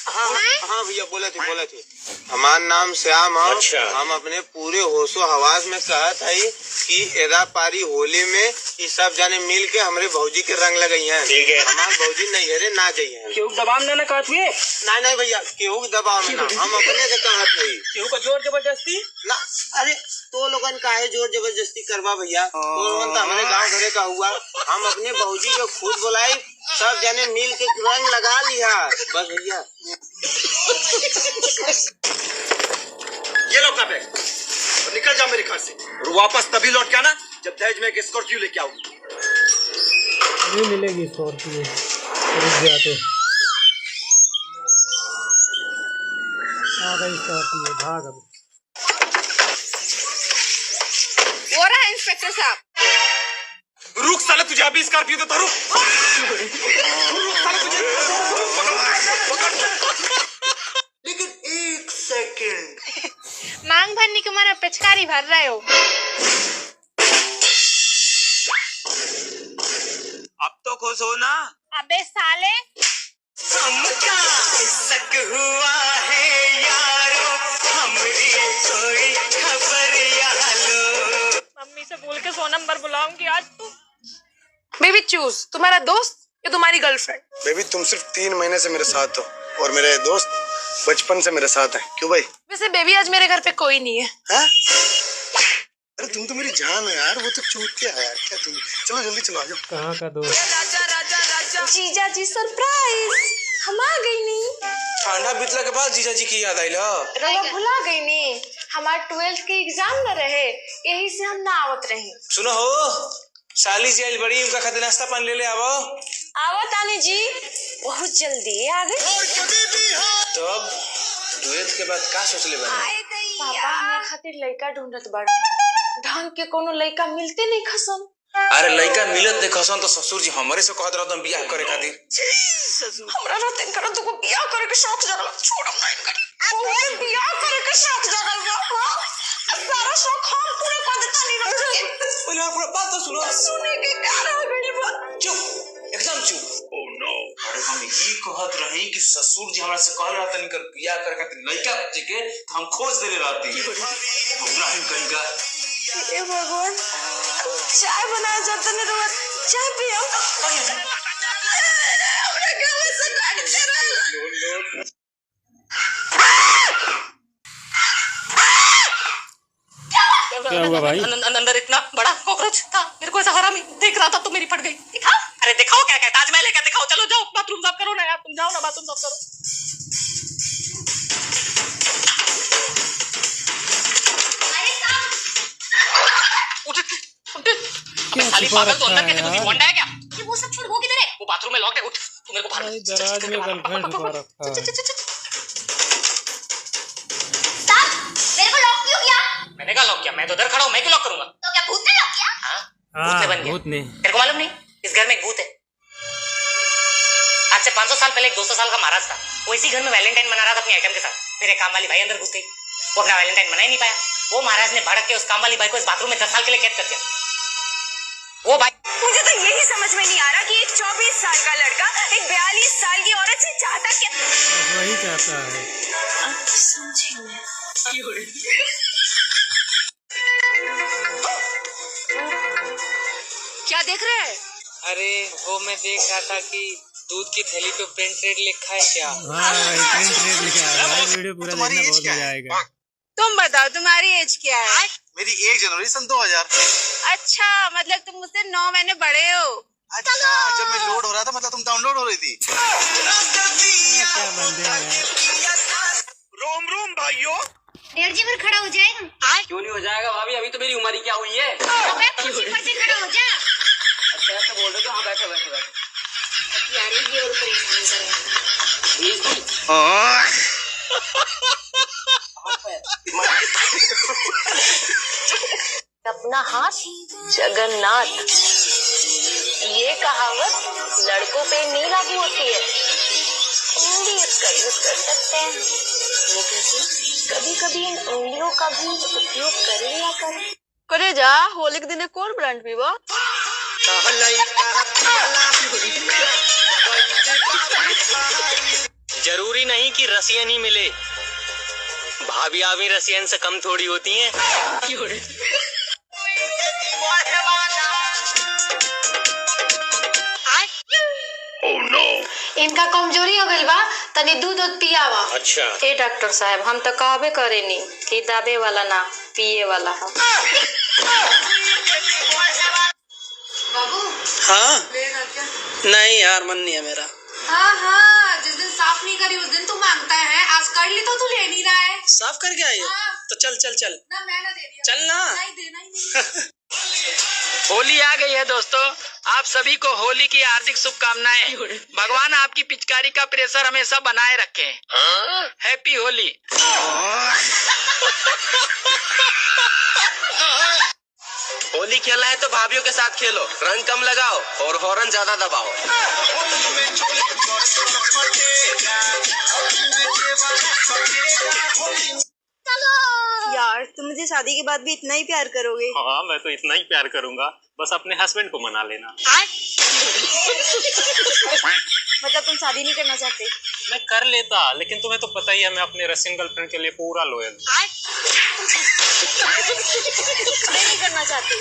हाँ भैया बोले थे हमार नाम श्याम है। अच्छा। हम अपने पूरे होशो हवास में कहत है कि एदा पारी होली में ये सब जाने मिल के हमारे भौजी के रंग लगई है। ठीक है। हमार भौजी नहीं है रे ना जाइए। केहू दबाव ना कहत हुए? नहीं भैया केहू दबाव में ना, हम अपने से कहत है। केहू का जोर जबरदस्ती ना? अरे तो लोगन काहे जोर जबरदस्ती करवा भैया, तो लोगन तो हमारे गाँव घरे का हुआ। हम अपने भौजी को खुद बुलाई, सब जाने मिल के रंग लगा लिया बस भैया। ये लो अपना बैग और निकल जाओ मेरे घर से, और वापस तभी लौट के आना जब दहेज में एक स्कॉर्पियो लेके आऊंगी। नहीं मिलेगी स्कॉर्पियो, रुक जा तो आ गई स्कॉर्पियो, भाग अब। हो रहा है इंस्पेक्टर साहब। रुक साले, तुझे अभी स्कॉर्पियो देता, रुक साले तुझे। लेकिन एक सेकंड, मांग भरने के मारा पिचकारी भर रहे हो। अब तो खुश हो ना? अबे साले, हमका शक हुआ है यारो, हमरी कोई खबर यहाँ लो। मम्मी से बोल के 100 नंबर बुलाऊंगी आज तू। बेबी चूज, तुम्हारा दोस्त या तुम्हारी गर्लफ्रेंड? बेबी तुम सिर्फ 3 महीने से मेरे साथ हो और मेरे दोस्त बचपन से मेरे साथ है। क्यों भाई? वैसे बेबी आज मेरे घर पे कोई नहीं है। हाँ? अरे तुम तो मेरी जान हो यार, वो तो छूट के आया क्या तुम? चलो जल्दी चलो, आ जाओ। कहाँ का दोस्त? राजा राजा राजा जीजा जी सरप्राइज, हम आ गई नी। ठंडा बीतला के बाद जीजा जी की याद आई ला। रवा भुला गई नी, हमारे 12th के एग्जाम न रहे, यही से हम ना आवत रही। सुनो हो, साली जी आई बड़ी, उनका खातिर नाश्ता पानी ले ले आवो। आवो तानी जी, बहुत जल्दी आ गई। तब 12th के बाद का सोचले बने? पापा हमें खातिर लड़का ढूंढत बाड़े, ढंग के कोनो लड़का मिलते नहीं खसन। अरे लड़का मिलत नहीं खसन तो ससुर जी हमारे से कहत रहत बियाह करे खातिर। हमरा रहते करो तो बियाह करे के शौक जगल, छोड़म ना इनका। ओहे बियाह करे के शौक जगल बा, हां सारा शौक हम पूरा कर देता नहीं रह। पहले आप बात तो सुनो। सुने के क्या रह गइल बा? चुप, एकदम चुप। ओह नो, अरे हम ये कहत रही कि ससुर जी हमरा से कहल रहत नहीं कर बियाह करे खातिर लड़का बच्चे के, तो हम खोज देले रहती। हमरा हम कहिगा ए भगवान, चाय बनाया जाता नहीं रोज, चाय पियो। हमरा गले से काट दे रहा। क्या हुआ भाई? अंदर इतना बड़ा कॉकरोच था, मेरे को ऐसा हरामी देख रहा था तो मेरी फट गई। दिखा, अरे दिखाओ क्या क्या ताजमहल है क्या, दिखाओ। चलो जाओ बाथरूम साफ करो ना यार, तुम जाओ ना बाथरूम साफ करो। साली पागल तो अंदर कैसे घुसी? होंडा है क्या? ये वो सब छोड़, वो किधर है? वो बाथरूम में लॉक है। उठ, तू मेरे को बाहर भाई दराज में गर्लफ्रेंड छुपा रखा है। साहब मेरे को लॉक क्यों किया? मैंने कहा लॉक किया? मैं तो इधर खड़ा हूँ, मैं क्यों लॉक करूंगा? तो क्या भूत ने लॉक किया? हाँ, भूत ने बन गया। भूत ने? तेरे को मालूम नहीं इस घर में एक भूत है? आज से 500 साल पहले एक 200 साल का महाराज था, वो इसी घर में वैलेंटाइन मना रहा था अपनी आइटम के साथ। मेरे काम वाली भाई अंदर घुस गई, वो अपना वैलेंटाइन मना ही नहीं पाया। वो महाराज ने भड़क के उस काम वाली भाई को इस बाथरूम में 10 साल के लिए कैद कर दिया। वो भाई, मुझे तो यही समझ में नहीं आ रहा कि एक 24 साल का लड़का एक 42 साल की औरत से चाहता क्या? वही चाहता है। अब समझी मैं। क्या देख रहे हैं? अरे वो मैं देख रहा था कि दूध की थैली पे प्रिंट रेट लिखा है क्या। हाँ भाई प्रिंट रेट लिखा है भाई, वीडियो पूरा देखना बहुत मजा आएगा। तुम बताओ तुम्हारी एज क्या है? मेरी 1 जनवरी सन 2000। अच्छा, मतलब तुम मुझसे 9 महीने बड़े हो। अच्छा, जब मैं लोड हो रहा था मतलब तुम डाउनलोड हो रही थी। क्या बंदे हैं। रोम रोम भाइयों। 1.5 जी पर खड़ा हो जाएगा। क्यों नहीं हो जाएगा भाभी, अभी तो मेरी उम्र ही क्या हुई है। अबे कुर्सी पर से खड़ा हो जा। अच्छा ऐसा बोल रहे हो? हाँ बैठो बैठो बैठो। यार ये और परेशान कर। अपना हाथ जगन्नाथ, ये कहावत लड़कों पे नहीं लागू होती है, हम भी इसका यूज कर सकते हैं। कभी कभी इन उंगलियों का भी उपयोग कर लिया करें। करे जा, होली के दिन कौन ब्रांड पीवा? जरूरी नहीं कि रसियन ही मिले, भाभियां भी रसियन से कम थोड़ी होती हैं। इनका कमजोरी हो गई बा, तनी दूध पियावा। अच्छा। ए डॉक्टर साहब, हम तो कहबे करेनी कि दाबे वाला ना पिए वाला है। बाबू। हाँ। नहीं यार, मन नहीं है मेरा। हाँ, जिस दिन साफ नहीं करी उस दिन तू मांगता है, आज कर ली तो तू ले नहीं रहा है। साफ करके आई है? तो चल चल चल। ना मैं ना दे दिया। चल ना। नहीं देना ही नहीं। होली आ गई है दोस्तों, आप सभी को होली की हार्दिक शुभकामनाएं। भगवान आपकी पिचकारी का प्रेशर हमेशा बनाए रखे। हैप्पी होली। होली खेलना है तो भाभीियों के साथ खेलो, रंग कम लगाओ और हॉर्न ज्यादा दबाओ। यार, तुम मुझे शादी के बाद भी इतना ही प्यार करोगे? हाँ, मैं तो इतना ही प्यार करूंगा, बस अपने हस्बैंड को मना लेना। मतलब तुम शादी नहीं करना चाहते? मैं कर लेता, लेकिन तुम्हें तो पता ही है मैं अपने रशियन गर्लफ्रेंड के लिए पूरा लॉयल। मैं नहीं करना चाहती।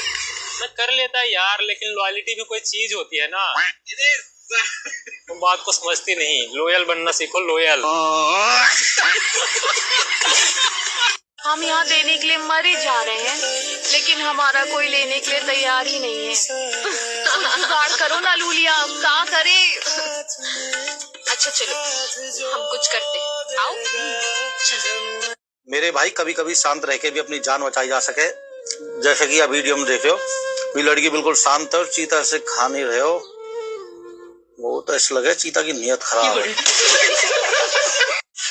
मैं कर लेता यार, लेकिन लॉयलिटी भी कोई चीज होती है ना। तुम बात को समझती नहीं, लॉयल बनना सीखो, लॉयल। हम यहाँ देने के लिए मरे जा रहे हैं, लेकिन हमारा कोई लेने के लिए तैयार ही नहीं है। जुगाड़ करो ना लूलिया, क्या करे? अच्छा चलो, हम कुछ करते हैं, आओ। चलो। मेरे भाई, कभी कभी शांत रह के भी अपनी जान बचाई जा सके। जैसे कि आप वीडियो में देख रहे हो, ये लड़की बिल्कुल शांत है और चीता से खा नहीं रहे हो। वो तो ऐसा लगे चीता की नीयत खराब है।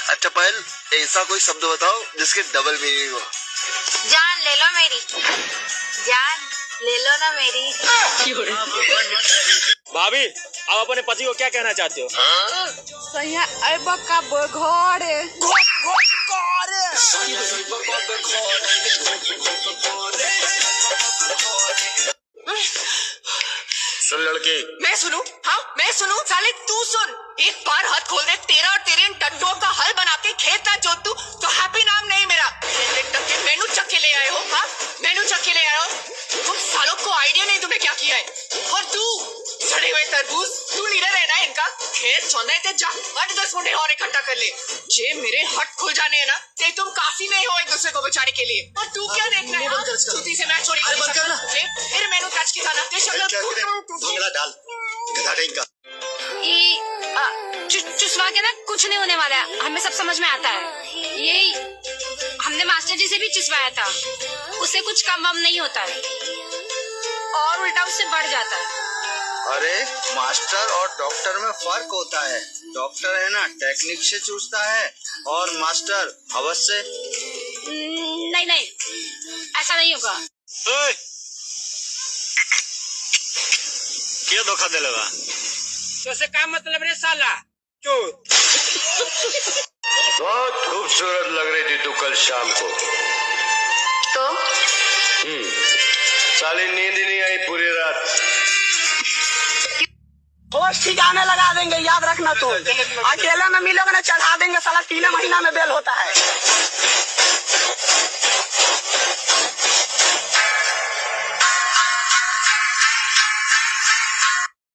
अच्छा पायल, ऐसा कोई शब्द बताओ जिसके डबल मीनिंग हो। जान ले लो मेरी, जान ले लो ना मेरी। भाभी, आप अपने पति को क्या कहना चाहते हो? सुन लड़की। मैं सुनूं? हाँ, मैं सुनूं? साले तू सुन, एक बार हाथ खोल दे, तेरा और तेरे इन टट्टुओं का हल बना के खेत ना जोत तू तो हैप्पी नाम नहीं मेरा। मेनू चक के ले आए हो? हाँ, मेनू चक के ले आए हो? तुम सालों को आइडिया नहीं तुमने क्या किया है। और तू सड़े हुए तरबूज, तू लीडर है ना इनका। खेत चौंदा है, जा 8-10 मुंडे और इकट्ठा कर ले। जे मेरे हट खुल जाने है ना, ते तुम काफी नहीं हो एक दूसरे को बचाने के लिए। और तू क्या देखना है? छुट्टी से मैच छोड़ी। फिर मैनू टच किया ना, भंगड़ा डाल, गधा टेंगा। चुसवा के ना कुछ नहीं होने वाला है, हमें सब समझ में आता है। ये हमने मास्टर जी से भी चुसवाया था, उससे कुछ कम वम नहीं होता है और उल्टा उससे बढ़ जाता है। अरे मास्टर और डॉक्टर में फर्क होता है। डॉक्टर है ना टेक्निक से चूसता है और मास्टर हवस से। नहीं नहीं, ऐसा नहीं होगा। क्या धोखा दे लगा? तो से क्या मतलब रे साला? चोर। बहुत खूबसूरत लग रही थी तू कल शाम को। तो साली नींद नहीं आई पूरी रात। होश ठिकाने लगा देंगे, याद रखना तू। अकेले में मिलोगे ना, चढ़ा देंगे साला, 3 महीना में बेल होता है।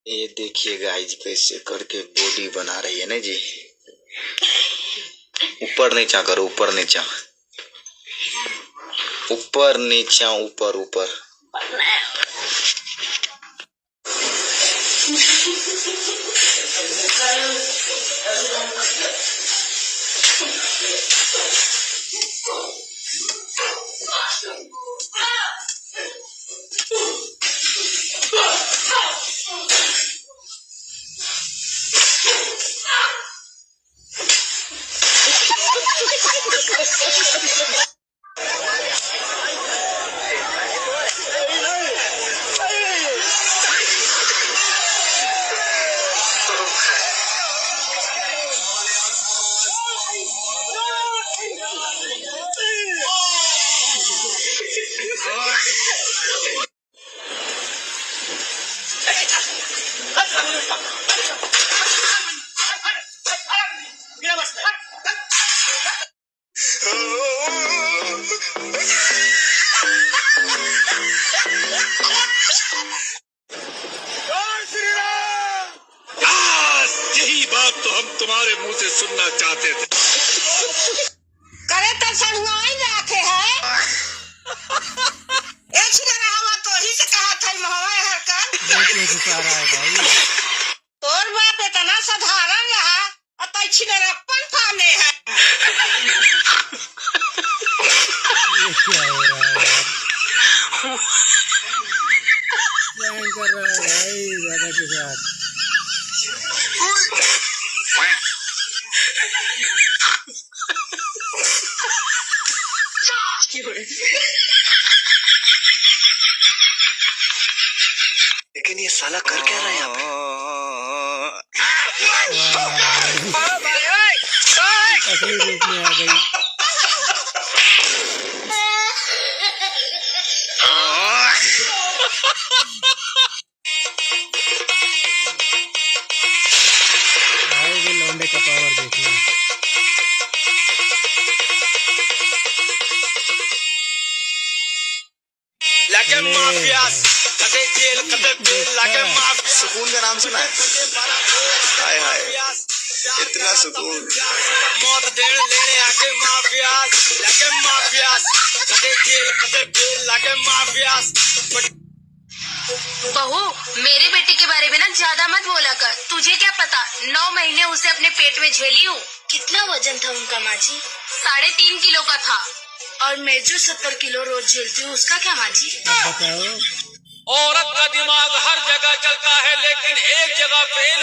ये देखिए गाइस, कैसे करके बॉडी बना रही है ना जी। ऊपर नीचा करो, ऊपर नीचा, ऊपर नीचा, ऊपर ऊपर। क्यों छुपा रहा है भाई? तोर बाप इतना साधारण रहा अतः छिनरप्पन फाने है। ये क्या हो रहा है यार? प्रैंक कर रहा है भाई दादा के साथ। लेकिन ये साला कर क्या रहा है यहाँ पे? असली रूप में आ गई। भाई वो लौंडे का पावर देखना। लगे माफियास, कदे जेल, कदे बेल, लगे माफिया। सुकून का नाम सुना है? हाय हाय, इतना सुकून। मौत देने लेने आके माफियास, लगे माफियास, कदे जेल, कदे बेल, लगे माफियास। बहू, मेरे बेटे के बारे में ना ज्यादा मत बोला कर। तुझे क्या पता 9 महीने उसे अपने पेट में झेली हूँ। कितना वजन था उनका माँ जी? 3.5 किलो का था। और मैं जो 70 किलो रोज झेलती हूँ उसका क्या माँ जी? बताओ। औरत का दिमाग हर जगह चलता है लेकिन एक जगह फेल